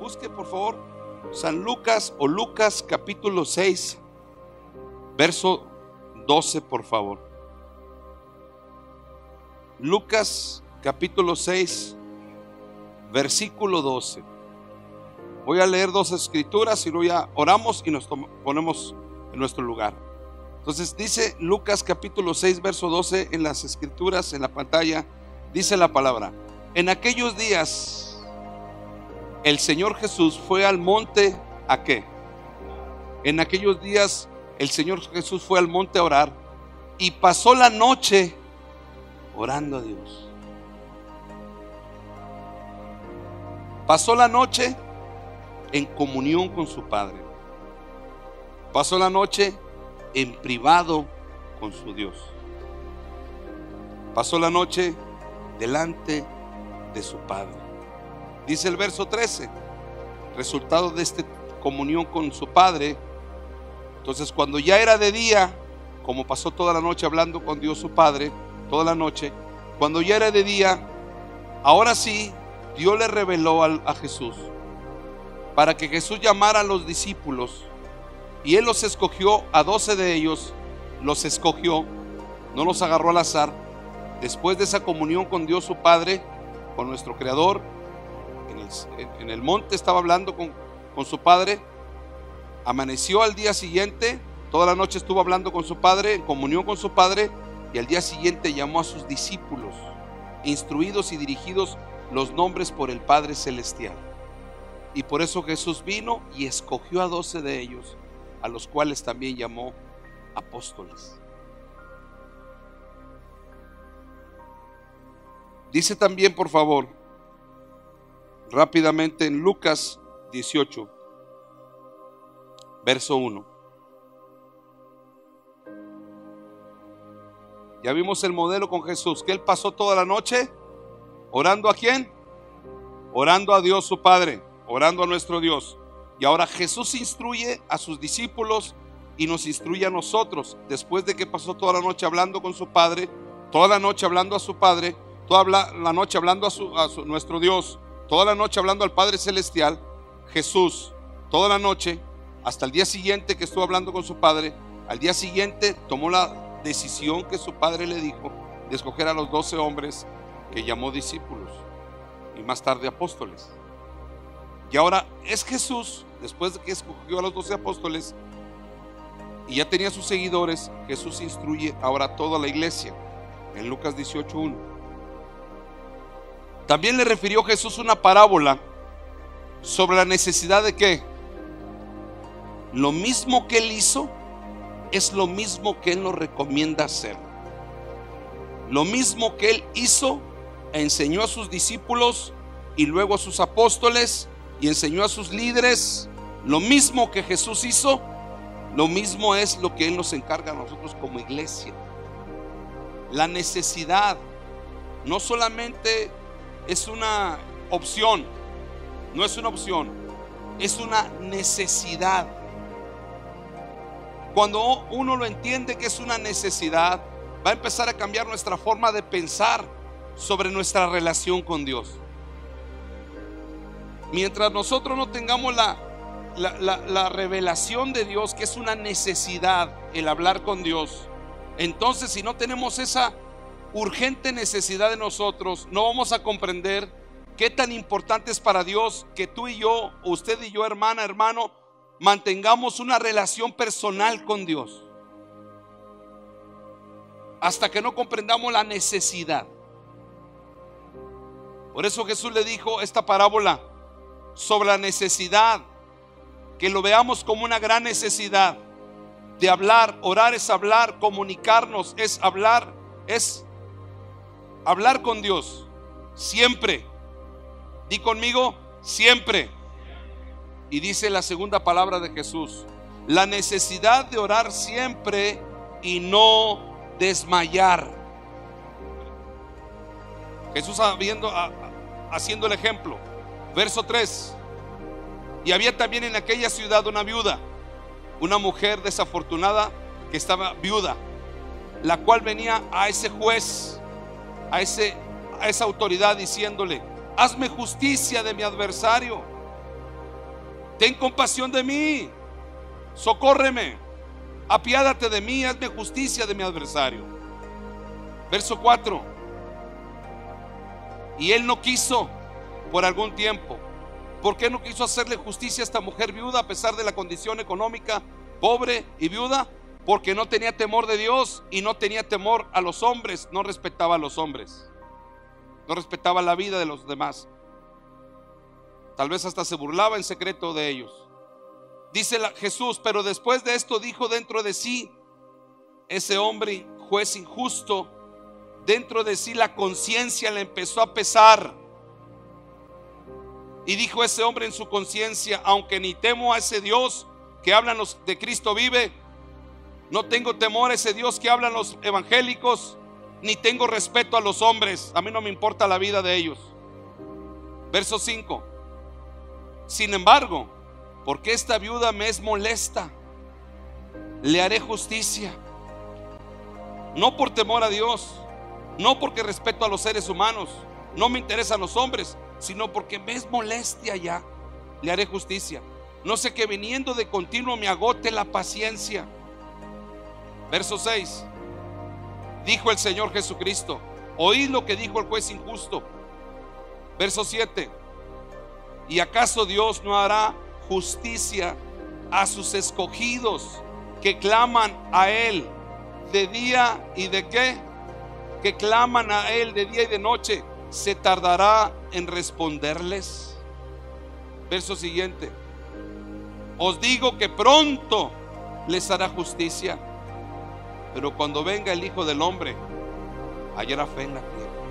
busque por favor San Lucas o Lucas capítulo 6, verso 12, por favor. Lucas capítulo 6, versículo 12. Voy a leer dos escrituras y luego ya oramos y nos ponemos en nuestro lugar. Entonces dice Lucas capítulo 6, verso 12 en las escrituras, en la pantalla, dice la palabra: en aquellos días el Señor Jesús fue al monte ¿a qué? En aquellos días el Señor Jesús fue al monte a orar y pasó la noche orando a Dios. Pasó la noche en comunión con su Padre. Pasó la noche en privado con su Dios. Pasó la noche delante de su Padre. Dice el verso 13, resultado de esta comunión con su Padre. Entonces, cuando ya era de día, como pasó toda la noche hablando con Dios su Padre, toda la noche, cuando ya era de día, ahora sí, Dios le reveló a Jesús para que Jesús llamara a los discípulos, y Él los escogió, a 12 de ellos los escogió, no los agarró al azar. Después de esa comunión con Dios su Padre, con nuestro Creador, en el monte estaba hablando con su Padre. Amaneció al día siguiente, toda la noche estuvo hablando con su Padre, en comunión con su Padre, y al día siguiente llamó a sus discípulos, instruidos y dirigidos los nombres por el Padre Celestial. Y por eso Jesús vino y escogió a 12 de ellos, a los cuales también llamó apóstoles. Dice también, por favor, rápidamente en Lucas 18, verso 1. Ya vimos el modelo con Jesús, que Él pasó toda la noche orando. ¿A quién? Orando a Dios su Padre, orando a nuestro Dios. Y ahora Jesús instruye a sus discípulos y nos instruye a nosotros. Después de que pasó toda la noche hablando con su Padre, toda la noche hablando a su Padre, toda la noche hablando a nuestro Dios, toda la noche hablando al Padre Celestial, Jesús toda la noche, hasta el día siguiente que estuvo hablando con su Padre, al día siguiente tomó la decisión que su Padre le dijo de escoger a los 12 hombres que llamó discípulos y más tarde apóstoles. Y ahora es Jesús, después de que escogió a los 12 apóstoles y ya tenía sus seguidores, Jesús instruye ahora a toda la iglesia en Lucas 18:1. También le refirió Jesús una parábola sobre la necesidad de ¿qué? Lo mismo que Él hizo es lo mismo que Él nos recomienda hacer. Lo mismo que Él hizo, enseñó a sus discípulos y luego a sus apóstoles y enseñó a sus líderes. Lo mismo que Jesús hizo, lo mismo es lo que Él nos encarga a nosotros como iglesia. La necesidad no solamente es una opción, no es una opción, es una necesidad. Cuando uno lo entiende que es una necesidad, va a empezar a cambiar nuestra forma de pensar sobre nuestra relación con Dios. Mientras nosotros no tengamos la revelación de Dios, que es una necesidad el hablar con Dios, entonces si no tenemos esa urgente necesidad de nosotros, no vamos a comprender qué tan importante es para Dios que tú y yo, usted y yo, hermana, hermano, mantengamos una relación personal con Dios. Hasta que no comprendamos la necesidad. Por eso Jesús le dijo esta parábola sobre la necesidad, que lo veamos como una gran necesidad de hablar. Orar es hablar, comunicarnos es hablar con Dios siempre. Di conmigo, siempre. Y dice la segunda palabra de Jesús: la necesidad de orar siempre y no desmayar. Jesús haciendo el ejemplo. Verso 3: y había también en aquella ciudad una viuda, una mujer desafortunada que estaba viuda, la cual venía a ese juez, a esa autoridad, diciéndole: hazme justicia de mi adversario. ten compasión de mí, socórreme, apiádate de mí, hazme justicia de mi adversario. Verso 4. Y él no quiso por algún tiempo. ¿Por qué no quiso hacerle justicia a esta mujer viuda a pesar de la condición económica pobre y viuda? Porque no tenía temor de Dios y no tenía temor a los hombres, no respetaba a los hombres, no respetaba la vida de los demás. Tal vez hasta se burlaba en secreto de ellos. Dice Jesús, pero después de esto dijo dentro de sí, ese hombre juez injusto, dentro de sí la conciencia le empezó a pesar. Y dijo ese hombre en su conciencia, aunque ni temo a ese Dios que hablan los de Cristo vive, no tengo temor a ese Dios que hablan los evangélicos, ni tengo respeto a los hombres, a mí no me importa la vida de ellos. Verso 5. Sin embargo, porque esta viuda me es molesta, le haré justicia, no por temor a Dios, no porque respeto a los seres humanos, no me interesan los hombres, sino porque me es molestia ya, le haré justicia. No sé que viniendo de continuo me agote la paciencia. Verso 6. Dijo el Señor Jesucristo, oíd lo que dijo el juez injusto. Verso 7. ¿Y acaso Dios no hará justicia a sus escogidos que claman a Él de día y de qué? Que claman a Él de día y de noche. ¿Se tardará en responderles? Verso siguiente. Os digo que pronto les hará justicia, pero cuando venga el Hijo del Hombre, hallará fe en la tierra.